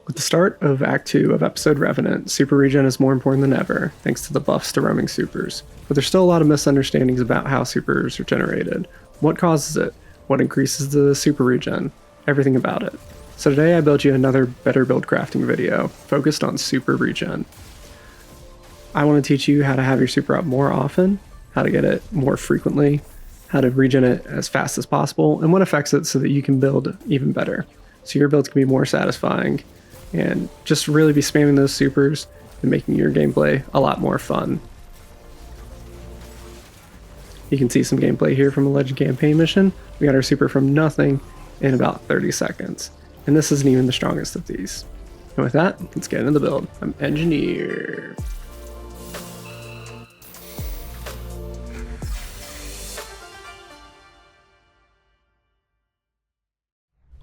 With the start of Act 2 of episode Revenant, super regen is more important than ever, thanks to the buffs to roaming supers. But there's still a lot of misunderstandings about how supers are generated, what causes it, what increases the super regen, everything about it. So today I built you another better build crafting video, focused on super regen. I want to teach you how to have your super up more often, how to get it more frequently, how to regen it as fast as possible, and what affects it so that you can build even better. So your builds can be more satisfying, and just really be spamming those supers and making your gameplay a lot more fun. You can see some gameplay here from a Legend campaign mission. We got our super from nothing in about 30 seconds. And this isn't even the strongest of these. And with that, let's get into the build. I'm Engineer.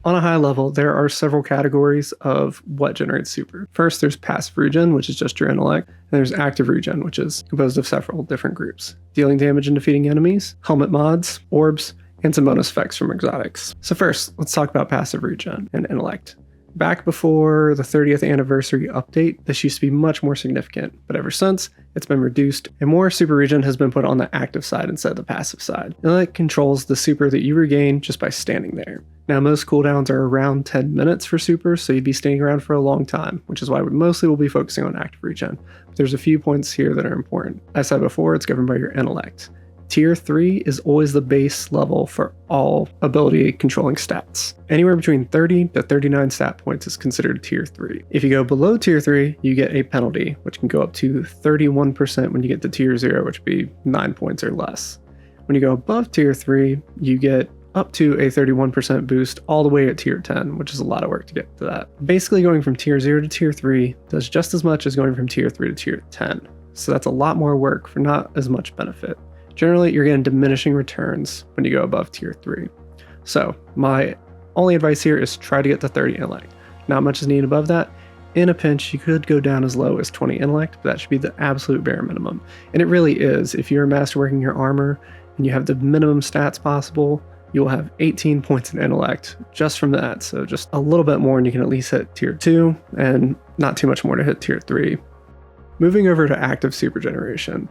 On a high level, there are several categories of what generates super. First, there's passive regen, which is just your intellect, and there's active regen, which is composed of several different groups. Dealing damage and defeating enemies, helmet mods, orbs, and some bonus effects from exotics. So first, let's talk about passive regen and intellect. Back before the 30th anniversary update, this used to be much more significant, but ever since, it's been reduced, and more super regen has been put on the active side instead of the passive side. Intellect controls the super that you regain just by standing there. Now, most cooldowns are around 10 minutes for super, so you'd be standing around for a long time, which is why we mostly will be focusing on active regen. But there's a few points here that are important. As I said before, it's governed by your intellect. Tier 3 is always the base level for all ability controlling stats. Anywhere between 30 to 39 stat points is considered Tier 3. If you go below Tier 3, you get a penalty, which can go up to 31% when you get to Tier 0, which would be 9 points or less. When you go above Tier 3, you get up to a 31% boost all the way at Tier 10, which is a lot of work to get to that. Basically, going from Tier 0 to Tier 3 does just as much as going from Tier 3 to Tier 10. So that's a lot more work for not as much benefit. Generally, you're getting diminishing returns when you go above Tier 3. So my only advice here is try to get to 30 intellect. Not much is needed above that. In a pinch, you could go down as low as 20 intellect, but that should be the absolute bare minimum. And it really is. If you're masterworking your armor and you have the minimum stats possible, you'll have 18 points in intellect just from that. So just a little bit more and you can at least hit Tier 2 and not too much more to hit Tier 3. Moving over to active super generation.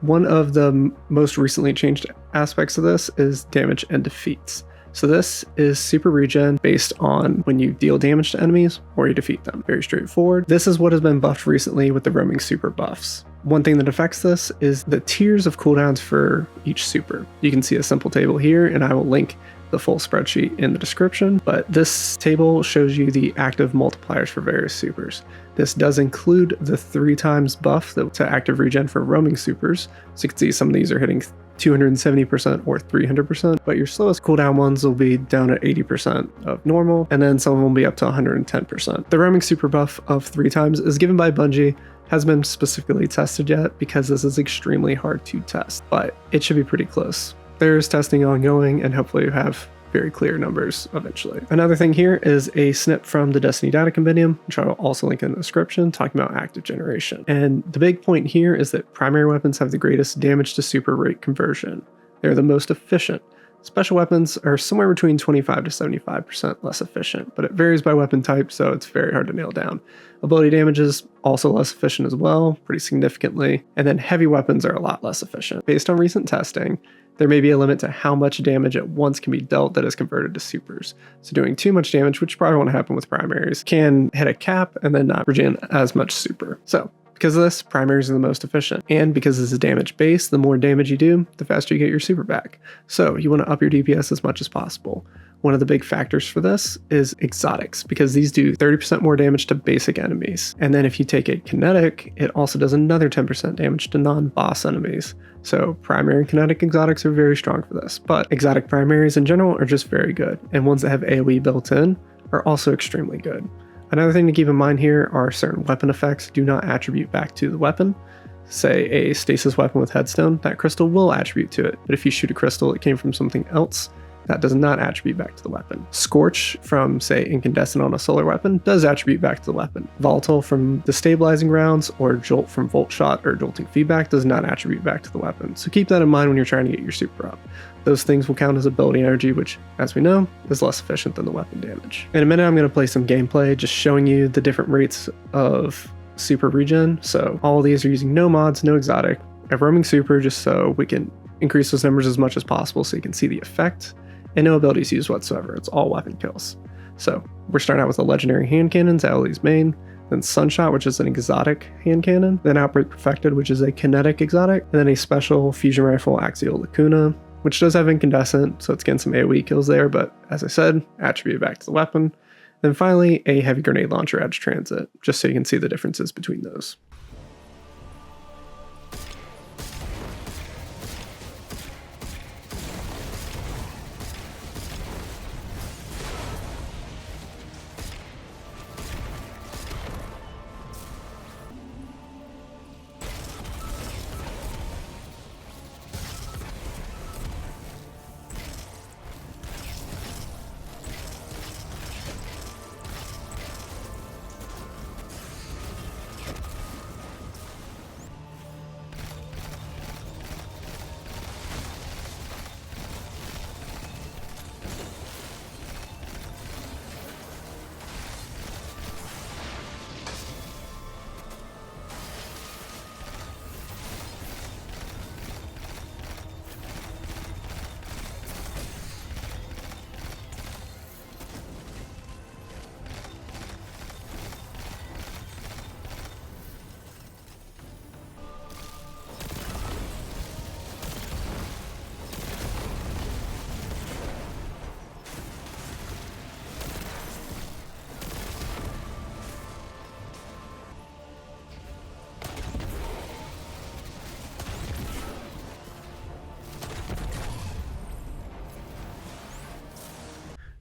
One of the most recently changed aspects of this is damage and defeats. So this is super regen based on when you deal damage to enemies or you defeat them. Very straightforward. This is what has been buffed recently with the roaming super buffs. One thing that affects this is the tiers of cooldowns for each super. You can see a simple table here, and I will link the full spreadsheet in the description, but this table shows you the active multipliers for various supers. This does include the 3 times buff to active regen for roaming supers, so you can see some of these are hitting 270% or 300%, but your slowest cooldown ones will be down at 80% of normal, and then some of them will be up to 110%. The roaming super buff of 3 times is given by Bungie, hasn't been specifically tested yet because this is extremely hard to test, but it should be pretty close. There's testing ongoing, and hopefully you have very clear numbers eventually. Another thing here is a snip from the Destiny data compendium, which I will also link in the description, talking about active generation. And the big point here is that primary weapons have the greatest damage to super rate conversion. They're the most efficient. Special weapons are somewhere between 25 to 75% less efficient, but it varies by weapon type, so it's very hard to nail down. Ability damage is also less efficient as well, pretty significantly, and then heavy weapons are a lot less efficient. Based on recent testing, there may be a limit to how much damage at once can be dealt that is converted to supers. So doing too much damage, which probably won't happen with primaries, can hit a cap and then not regen as much super. So because of this, primaries are the most efficient. And because this is damage based, the more damage you do, the faster you get your super back. So you want to up your DPS as much as possible. One of the big factors for this is exotics, because these do 30% more damage to basic enemies. And then if you take a kinetic, it also does another 10% damage to non-boss enemies. So primary and kinetic exotics are very strong for this, but exotic primaries in general are just very good. And ones that have AoE built in are also extremely good. Another thing to keep in mind here are certain weapon effects do not attribute back to the weapon. Say a stasis weapon with headstone, that crystal will attribute to it, but if you shoot a crystal that came from something else, That does not attribute back to the weapon. Scorch from, say, Incandescent on a solar weapon does attribute back to the weapon. Volatile from destabilizing rounds, or Jolt from Volt Shot or Jolting Feedback does not attribute back to the weapon. So keep that in mind when you're trying to get your super up. Those things will count as ability energy, which, as we know, is less efficient than the weapon damage. In a minute, I'm going to play some gameplay just showing you the different rates of super regen. So all of these are using no mods, no exotic, a roaming super just so we can increase those numbers as much as possible so you can see the effect, and no abilities used whatsoever. It's all weapon kills. So we're starting out with a legendary hand cannon, Owlie's main, then Sunshot, which is an exotic hand cannon, then Outbreak Perfected, which is a kinetic exotic, and then a special fusion rifle, Axial Lacuna, which does have Incandescent, so it's getting some AoE kills there, but as I said, attribute back to the weapon. Then finally, a heavy grenade launcher Edge Transit, just so you can see the differences between those.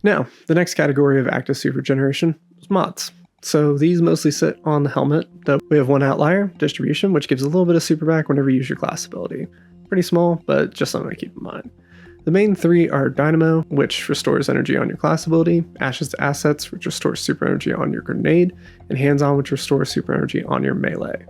Now, the next category of active super generation is mods. So these mostly sit on the helmet, though we have one outlier, Distribution, which gives a little bit of super back whenever you use your class ability. Pretty small, but just something to keep in mind. The main three are Dynamo, which restores energy on your class ability, Ashes to Assets, which restores super energy on your grenade, and Hands On, which restores super energy on your melee.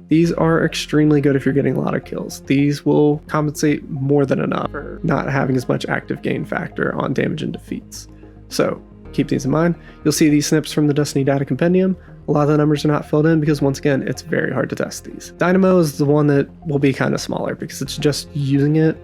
These are extremely good if you're getting a lot of kills. These will compensate more than enough for not having as much active gain factor on damage and defeats. So keep these in mind. You'll see these snips from the Destiny Data Compendium. A lot of the numbers are not filled in because, once again, it's very hard to test these. Dynamo is the one that will be kind of smaller because it's just using it,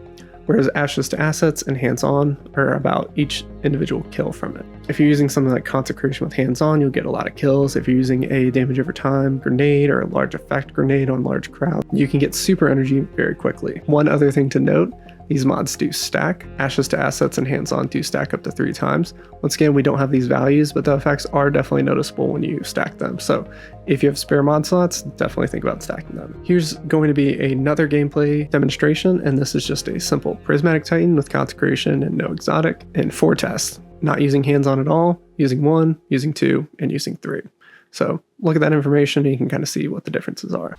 whereas Ashes to Assets and Hands On are about each individual kill from it. If you're using something like Consecration with Hands On, you'll get a lot of kills. If you're using a damage over time grenade or a large effect grenade on large crowd, you can get super energy very quickly. One other thing to note, these mods do stack. Ashes to Assets and Hands On do stack up to 3 times. Once again, we don't have these values, but the effects are definitely noticeable when you stack them. So if you have spare mod slots, definitely think about stacking them. Here's going to be another gameplay demonstration, and this is just a simple Prismatic Titan with Consecration and no exotic, and 4 tests. Not using Hands On at all, using 1, using 2, and using 3. So look at that information and you can kind of see what the differences are.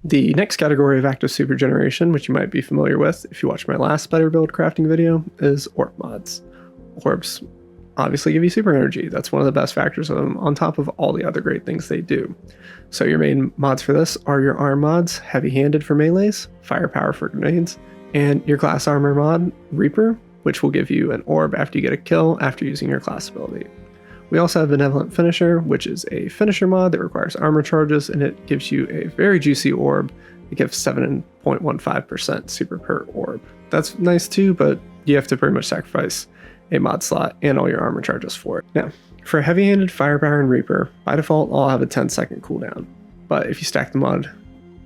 The next category of active super generation, which you might be familiar with if you watched my last better build crafting video, is Orb mods. Orbs obviously give you super energy. That's one of the best factors of them, on top of all the other great things they do. So your main mods for this are your arm mods, heavy-handed for melees, firepower for grenades, and your class armor mod, Reaper, which will give you an orb after you get a kill after using your class ability. We also have Benevolent Finisher, which is a finisher mod that requires armor charges, and it gives you a very juicy orb. It gives 7.15% super per orb. That's nice too, but you have to pretty much sacrifice a mod slot and all your armor charges for it. Now, for heavy-handed, firepower, and Reaper, by default, all have a 10-second cooldown. But if you stack the mod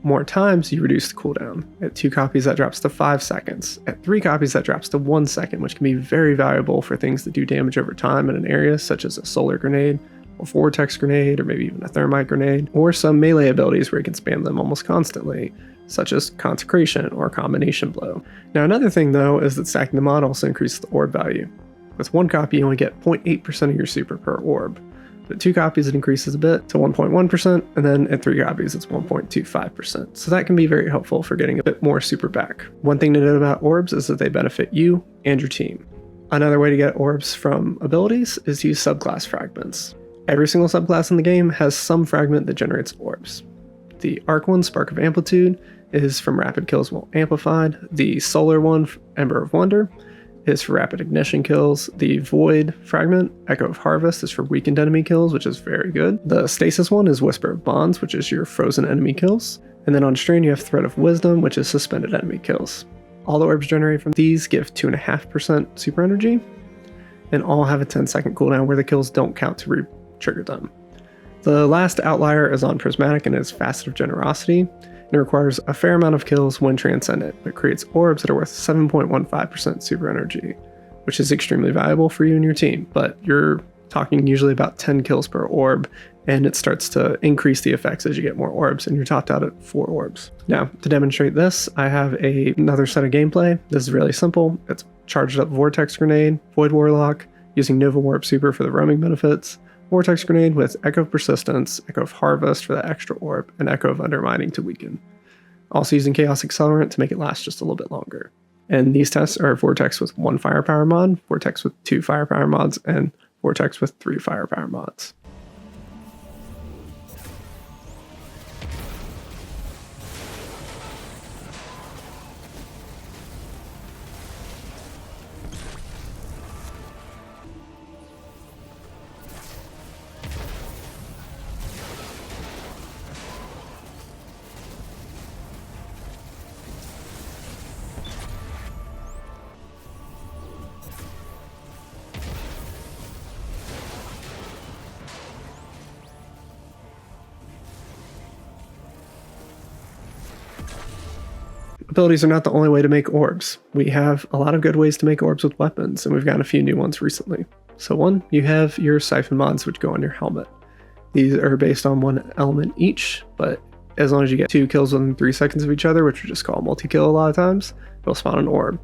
more times, you reduce the cooldown. At 2 copies, that drops to 5 seconds. At 3 copies, that drops to 1 second, which can be very valuable for things that do damage over time in an area, such as a solar grenade, or vortex grenade, or maybe even a thermite grenade, or some melee abilities where you can spam them almost constantly, such as Consecration or Combination Blow. Now, another thing though is that stacking the mod also increases the orb value. With 1 copy, you only get 0.8% of your super per orb. But 2 copies, it increases a bit to 1.1%, and then at 3 copies, it's 1.25%. So that can be very helpful for getting a bit more super back. One thing to note about orbs is that they benefit you and your team. Another way to get orbs from abilities is to use subclass fragments. Every single subclass in the game has some fragment that generates orbs. The Arc one, Spark of Amplitude, is from rapid kills while amplified. The Solar one, Ember of Wonder, is for rapid ignition kills. The Void fragment, Echo of Harvest, is for weakened enemy kills, which is very good. The Stasis one is Whisper of Bonds, which is your frozen enemy kills. And then on Strain, you have Thread of Wisdom, which is suspended enemy kills. All the orbs generated from these give 2.5% super energy, and all have a 10-second cooldown where the kills don't count to re-trigger them. The last outlier is on Prismatic and is Facet of Generosity. It requires a fair amount of kills when transcendent, but creates orbs that are worth 7.15% super energy, which is extremely valuable for you and your team, but you're talking usually about 10 kills per orb, and it starts to increase the effects as you get more orbs, and you're topped out at 4 orbs. Now, to demonstrate this, I have another set of gameplay. This is really simple. It's charged up Vortex Grenade, Void Warlock, using Nova Warp Super for the roaming benefits, Vortex Grenade with Echo of Persistence, Echo of Harvest for that extra orb, and Echo of Undermining to weaken. Also using Chaos Accelerant to make it last just a little bit longer. And these tests are Vortex with 1 firepower mod, Vortex with 2 firepower mods, and Vortex with 3 firepower mods. Abilities are not the only way to make orbs. We have a lot of good ways to make orbs with weapons, and we've gotten a few new ones recently. So one, you have your Siphon mods, which go on your helmet. These are based on 1 element each, but as long as you get 2 kills within 3 seconds of each other, which we just call multi-kill a lot of times, it'll spawn an orb.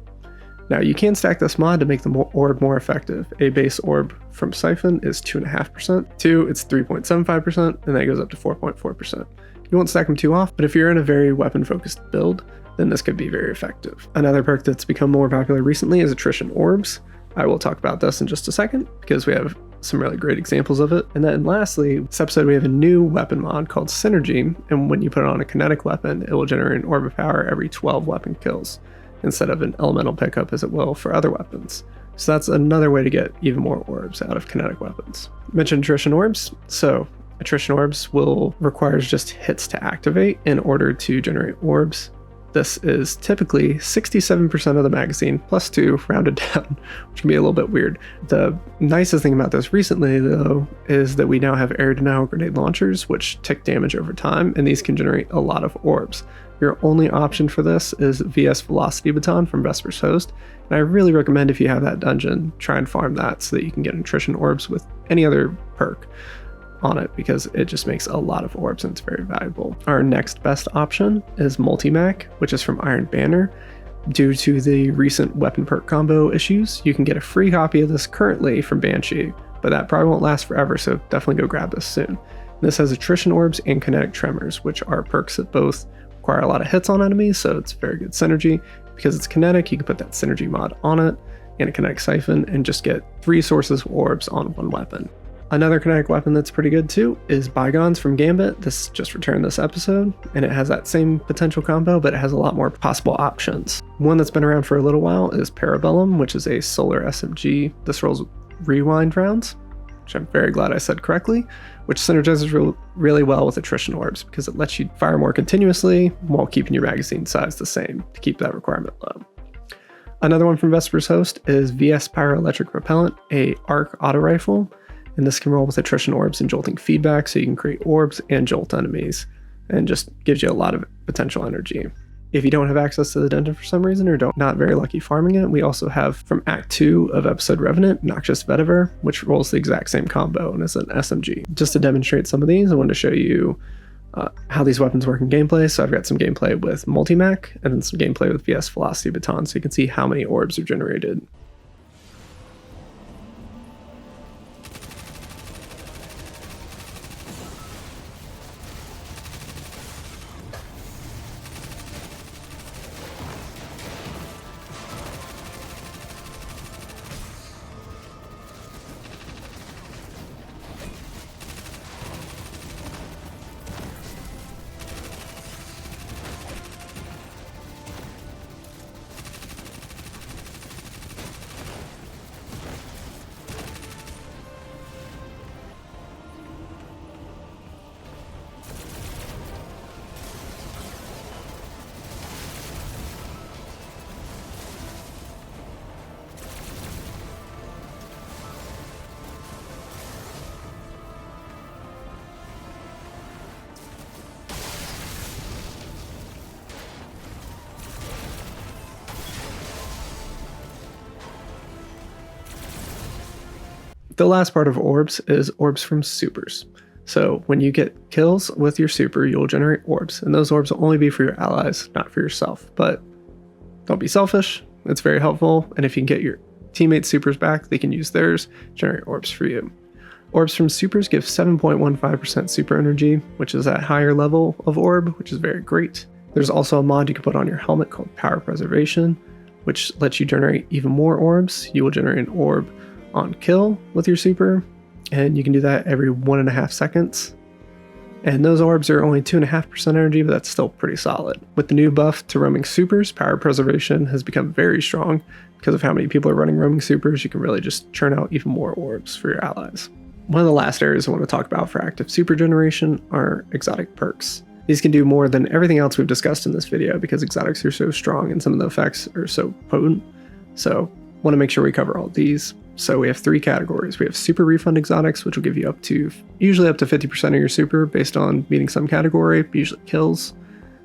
Now you can stack this mod to make the orb more effective. A base orb from Siphon is 2.5%, 2 it's 3.75%, and that goes up to 4.4%. You won't stack them too often, but if you're in a very weapon-focused build, then this could be very effective. Another perk that's become more popular recently is Attrition Orbs. I will talk about this in just a second, because we have some really great examples of it. And then lastly, this episode we have a new weapon mod called Synergy, and when you put it on a kinetic weapon, it will generate an orb of power every 12 weapon kills, instead of an elemental pickup as it will for other weapons. So that's another way to get even more orbs out of kinetic weapons. I mentioned Attrition Orbs, so Attrition Orbs will require just hits to activate in order to generate orbs. This is typically 67% of the magazine, plus 2 rounded down, which can be a little bit weird. The nicest thing about this recently, though, is that we now have air denial grenade launchers, which tick damage over time, and these can generate a lot of orbs. Your only option for this is VS Velocity Baton from Vesper's Host, and I really recommend if you have that dungeon, try and farm that so that you can get Attrition Orbs with any other perk on it, because it just makes a lot of orbs and it's very valuable. Our next best option is Multi-Mac, which is from Iron Banner. Due to the recent weapon perk combo issues, you can get a free copy of this currently from Banshee, but that probably won't last forever, so definitely go grab this soon. This has Attrition Orbs and Kinetic Tremors, which are perks that both require a lot of hits on enemies, so it's very good synergy. Because it's kinetic, you can put that synergy mod on it, and a kinetic siphon and just get 3 sources of orbs on one weapon. Another kinetic weapon that's pretty good too is Bygones from Gambit. This just returned this episode, and it has that same potential combo, but it has a lot more possible options. One that's been around for a little while is Parabellum, which is a solar SMG. This rolls rewind rounds, which I'm very glad I said correctly, which synergizes really well with Attrition Orbs because it lets you fire more continuously while keeping your magazine size the same to keep that requirement low. Another one from Vesper's Host is VS Pyroelectric Repellent, a arc auto rifle. And this can roll with Attrition Orbs and jolting feedback, so you can create orbs and jolt enemies, and just gives you a lot of potential energy. If you don't have access to the dungeon for some reason, or not very lucky farming it, we also have from Act 2 of episode Revenant, Noxious Vetiver, which rolls the exact same combo and is an SMG. Just to demonstrate some of these, I wanted to show you how these weapons work in gameplay. So I've got some gameplay with Multimac, and then some gameplay with VS Velocity Baton, so you can see how many orbs are generated. The last part of orbs is orbs from supers. So when you get kills with your super, you'll generate orbs, and those orbs will only be for your allies, not for yourself. But don't be selfish, it's very helpful, and if you can get your teammates' supers back, they can use theirs, generate orbs for you. Orbs from supers give 7.15% super energy, which is that higher level of orb, which is very great. There's also a mod you can put on your helmet called Power Preservation, which lets you generate even more orbs. You will generate an orb on kill with your super, and you can do that every 1.5 seconds. And those orbs are only 2.5% energy, but that's still pretty solid. With the new buff to roaming supers, Power Preservation has become very strong because of how many people are running roaming supers. You can really just churn out even more orbs for your allies. One of the last areas I want to talk about for active super generation are exotic perks. These can do more than everything else we've discussed in this video because exotics are so strong and some of the effects are so potent. So want to make sure we cover all these. So we have 3 categories. We have super refund exotics, which will give you usually up to 50% of your super based on meeting some category, usually kills.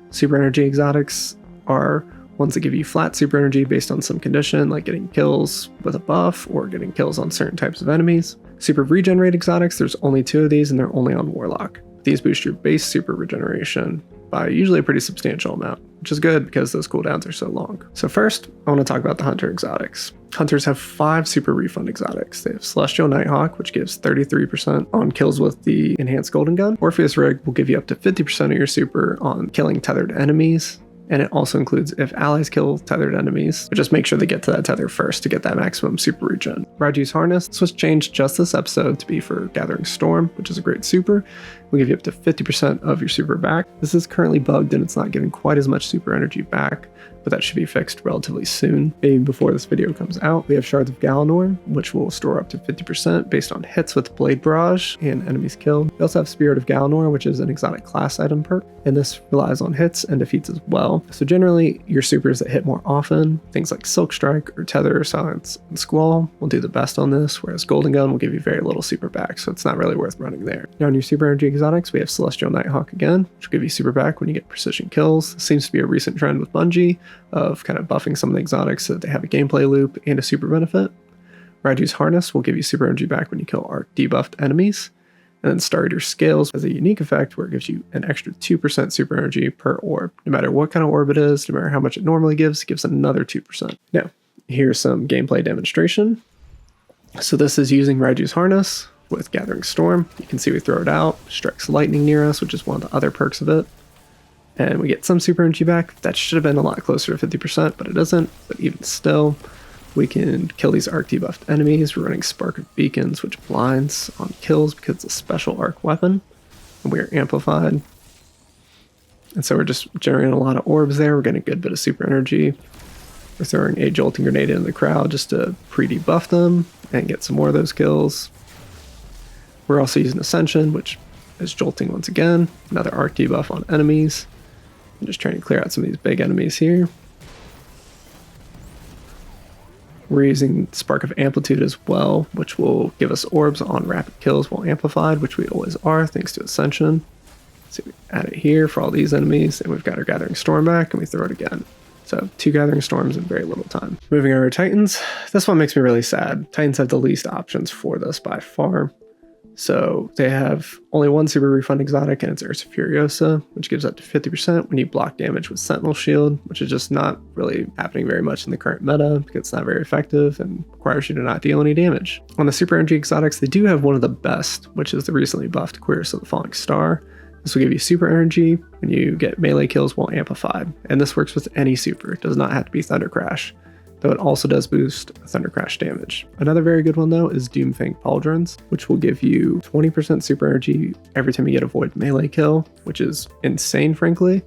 Super energy exotics are ones that give you flat super energy based on some condition, like getting kills with a buff or getting kills on certain types of enemies. Super regenerate exotics, there's only 2 of these and they're only on Warlock. These boost your base super regeneration by usually a pretty substantial amount, which is good because those cooldowns are so long. So first, I want to talk about the Hunter exotics. Hunters have 5 super refund exotics. They have Celestial Nighthawk, which gives 33% on kills with the enhanced golden gun. Orpheus Rig will give you up to 50% of your super on killing tethered enemies. And it also includes if allies kill tethered enemies, but just make sure they get to that tether first to get that maximum super regen. Raju's Harness, this was changed just this episode to be for Gathering Storm, which is a great super. We'll give you up to 50% of your super back. This is currently bugged and it's not giving quite as much super energy back, but that should be fixed relatively soon, maybe before this video comes out. We have Shards of Galanor, which will store up to 50% based on hits with Blade Barrage and enemies killed. We also have Spirit of Galanor, which is an exotic class item perk, and this relies on hits and defeats as well. So generally, your supers that hit more often, things like Silk Strike or Tether, Silence, and Squall will do the best on this, whereas Golden Gun will give you very little super back, so it's not really worth running there. Now on your super energy exotics, we have Celestial Nighthawk again, which will give you super back when you get precision kills. This seems to be a recent trend with Bungie of kind of buffing some of the exotics so that they have a gameplay loop and a super benefit. Raju's Harness will give you super energy back when you kill arc debuffed enemies. And then Star Eater Scales has a unique effect where it gives you an extra 2% super energy per orb. No matter what kind of orb it is, no matter how much it normally gives, it gives another 2%. Now, here's some gameplay demonstration. So this is using Raju's Harness with Gathering Storm. You can see we throw it out, strikes lightning near us, which is one of the other perks of it. And we get some super energy back. That should have been a lot closer to 50%, but it isn't. But even still, We can kill these arc debuffed enemies. We're running Spark of Beacons, which blinds on kills because it's a special arc weapon. And we are amplified. And so we're just generating a lot of orbs there. We're getting a good bit of super energy. We're throwing a jolting grenade into the crowd just to pre-debuff them and get some more of those kills. We're also using Ascension, which is jolting once again. Another arc debuff on enemies. I'm just trying to clear out some of these big enemies here. We're using Spark of Amplitude as well, which will give us orbs on rapid kills while amplified, which we always are thanks to Ascension. So we add it here for all these enemies, and we've got our Gathering Storm back, and we throw it again. So 2 Gathering Storms in very little time. Moving over to Titans, this one makes me really sad. Titans have the least options for this by far. So they have only one super refund exotic, and it's Ursa Furiosa, which gives up to 50% when you block damage with Sentinel Shield, which is just not really happening very much in the current meta because it's not very effective and requires you to not deal any damage. On the super energy exotics, they do have one of the best, which is the recently buffed Queerus of the Falling Star. This will give you super energy when you get melee kills while amplified, and this works with any super. It does not have to be Thunder Crash, though it also does boost Thunder Crash damage. Another very good one though is Doomfang Pauldrons, which will give you 20% super energy every time you get a void melee kill, which is insane frankly.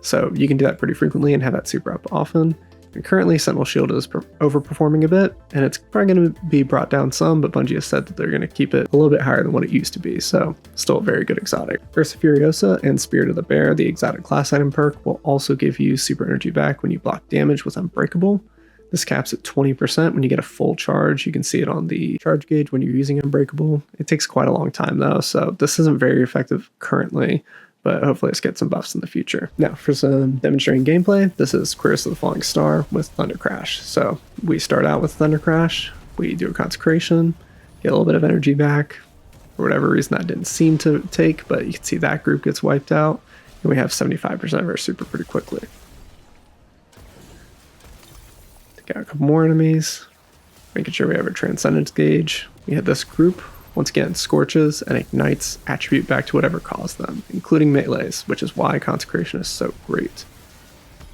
So you can do that pretty frequently and have that super up often. And currently Sentinel Shield is overperforming a bit, and it's probably going to be brought down some, but Bungie has said that they're going to keep it a little bit higher than what it used to be, so still a very good exotic. Ursa Furiosa and Spirit of the Bear, the exotic class item perk, will also give you super energy back when you block damage with Unbreakable. This caps at 20% when you get a full charge. You can see it on the charge gauge when you're using Unbreakable. It takes quite a long time though, so this isn't very effective currently, but hopefully let's get some buffs in the future. Now for some demonstrating gameplay, this is Queerus of the Falling Star with Thunder Crash. So we start out with Thunder Crash, we do a consecration, get a little bit of energy back. For whatever reason that didn't seem to take, but you can see that group gets wiped out, and we have 75% of our super pretty quickly. Got a couple more enemies, making sure we have a Transcendence gauge. We hit this group, once again, scorches and ignites attribute back to whatever caused them, including melees, which is why Consecration is so great.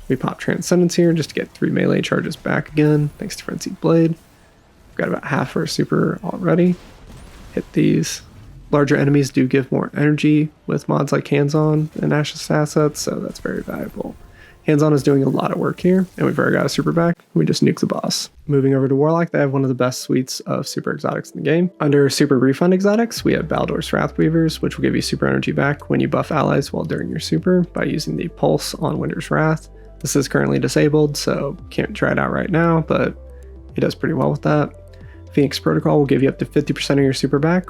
We pop Transcendence here just to get 3 melee charges back again, thanks to Frenzied Blade. We've got about half our super already. Hit these. Larger enemies do give more energy with mods like Hands-On and Ashes assets, so that's very valuable. Hands-On is doing a lot of work here, and we've already got a super back. We just nuke the boss. Moving over to Warlock, they have one of the best suites of super exotics in the game. Under super refund exotics, we have Baldur's Wrathweavers, which will give you super energy back when you buff allies while during your super by using the Pulse on Winter's Wrath. This is currently disabled, so can't try it out right now, but it does pretty well with that. Phoenix Protocol will give you up to 50% of your super back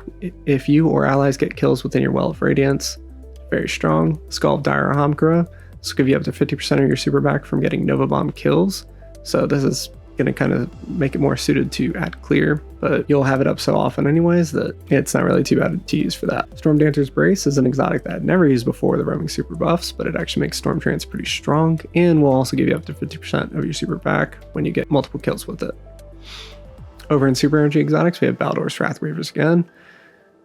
if you or allies get kills within your Well of Radiance. Very strong. Skull of Dire Hamkara. This will give you up to 50% of your super back from getting Nova Bomb kills. So this is going to kind of make it more suited to add clear, but you'll have it up so often anyways that it's not really too bad to use for that. Storm Dancer's Brace is an exotic that I'd never used before the roaming super buffs, but it actually makes Storm Trance pretty strong and will also give you up to 50% of your super back when you get multiple kills with it. Over in super energy exotics, we have Baldur's Wrathweavers again.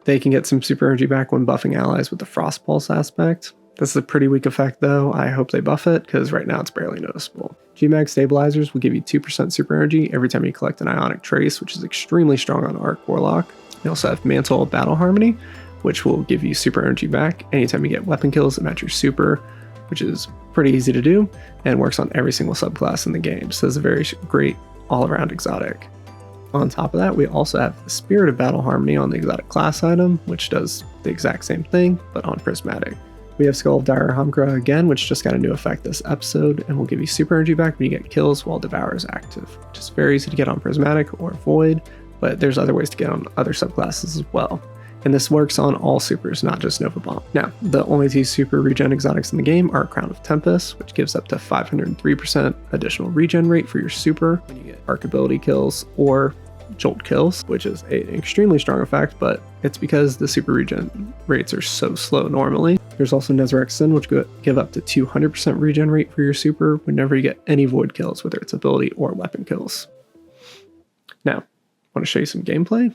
They can get some super energy back when buffing allies with the Frost Pulse aspect. This is a pretty weak effect though. I hope they buff it because right now it's barely noticeable. GMAG Stabilizers will give you 2% super energy every time you collect an Ionic Trace, which is extremely strong on Arc Warlock. You also have Mantle of Battle Harmony, which will give you super energy back anytime you get weapon kills that match your super, which is pretty easy to do and works on every single subclass in the game. So it's a very great all-around exotic. On top of that, we also have the Spirit of Battle Harmony on the exotic class item, which does the exact same thing, but on Prismatic. We have Skull of Dire Hamkara again, which just got a new effect this episode, and will give you super energy back when you get kills while Devour is active, which is very easy to get on Prismatic or Void, but there's other ways to get on other subclasses as well. And this works on all supers, not just Nova Bomb. Now, the only 2 super regen exotics in the game are Crown of Tempest, which gives up to 503% additional regen rate for your super when you get arc ability kills, or Jolt kills, which is an extremely strong effect, but it's because the super regen rates are so slow normally. There's also Nezarec Sin, which give up to 200% regen rate for your super whenever you get any void kills, whether it's ability or weapon kills. Now, I want to show you some gameplay.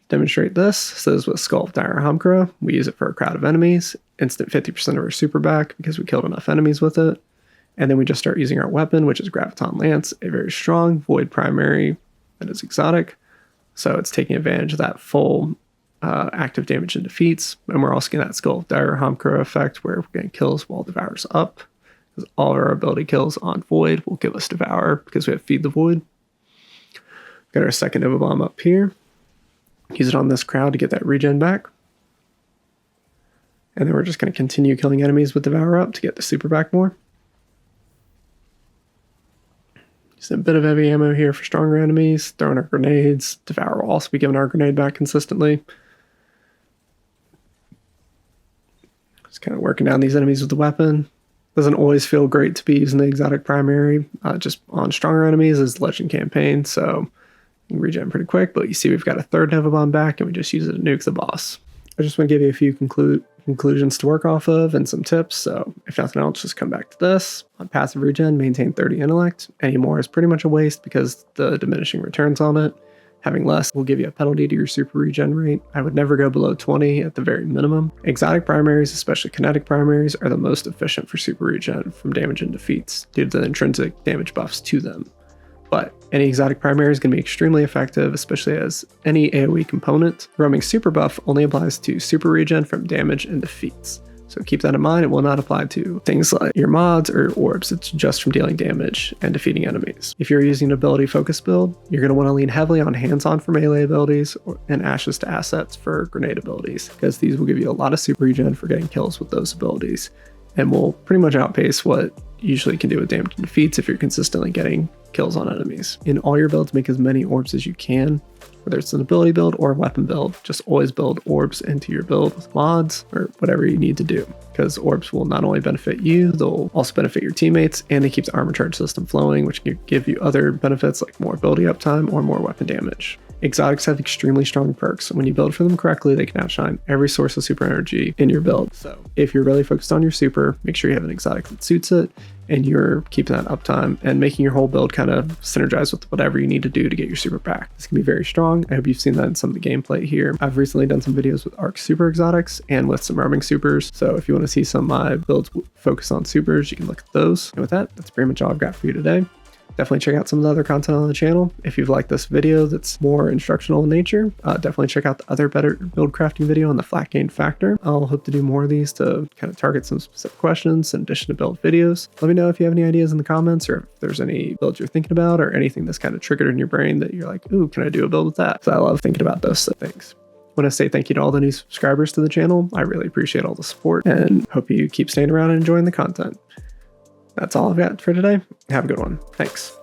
Demonstrate this. So this is with Skull of Dire Hamkara. We use it for a crowd of enemies. Instant 50% of our super back because we killed enough enemies with it. And then we just start using our weapon, which is Graviton Lance, a very strong Void primary that is exotic. So it's taking advantage of that full active damage and defeats. And we're also getting that Skull of Dire Hamkra effect where we're getting kills while Devour's up. Because all of our ability kills on Void will give us Devour because we have Feed the Void. Got our second Nova Bomb up here. Use it on this crowd to get that regen back. And then we're just going to continue killing enemies with Devour up to get the super back more. Just a bit of heavy ammo here for stronger enemies. Throwing our grenades. Devour will also be giving our grenade back consistently. Just kind of working down these enemies with the weapon. Doesn't always feel great to be using the exotic primary. Just on stronger enemies is Legend Campaign, so you can regen pretty quick. But you see we've got a third Nova Bomb back, and we just use it to nuke the boss. I just want to give you a few conclusions to work off of and some tips. So if nothing else, just come back to this. On passive regen, maintain 30 intellect. Any more is pretty much a waste because the diminishing returns on it. Having less will give you a penalty to your super regen rate. I would never go below 20 at the very minimum. Exotic primaries, especially kinetic primaries, are the most efficient for super regen from damage and defeats due to the intrinsic damage buffs to them. But any exotic primary is going to be extremely effective, especially as any AoE component. Roaming super buff only applies to super regen from damage and defeats. So keep that in mind. It will not apply to things like your mods or orbs. It's just from dealing damage and defeating enemies. If you're using an ability focus build, you're going to want to lean heavily on hands-on for melee abilities and ashes to assets for grenade abilities, because these will give you a lot of super regen for getting kills with those abilities and will pretty much outpace what you usually can do with damage and defeats if you're consistently getting kills on enemies. In all your builds, make as many orbs as you can. Whether it's an ability build or a weapon build, just always build orbs into your build with mods or whatever you need to do, because orbs will not only benefit you, they'll also benefit your teammates, and they keep the armor charge system flowing, which can give you other benefits like more ability uptime or more weapon damage. Exotics have extremely strong perks, and when you build for them correctly, they can outshine every source of super energy in your build. So if you're really focused on your super, make sure you have an exotic that suits it, and you're keeping that uptime and making your whole build kind of synergize with whatever you need to do to get your super back. This can be very strong. I hope you've seen that in some of the gameplay here. I've recently done some videos with Arc Super Exotics and with some roaming supers. So if you want to see some of my builds focus on supers, you can look at those. And with that, that's pretty much all I've got for you today. Definitely check out some of the other content on the channel. If you've liked this video that's more instructional in nature, definitely check out the other better build crafting video on the flat gain factor. I'll hope to do more of these to kind of target some specific questions in addition to build videos. Let me know if you have any ideas in the comments, or if there's any builds you're thinking about or anything that's kind of triggered in your brain that you're like, ooh, can I do a build with that? So I love thinking about those things. I want to say thank you to all the new subscribers to the channel. I really appreciate all the support and hope you keep staying around and enjoying the content. That's all I've got for today. Have a good one. Thanks.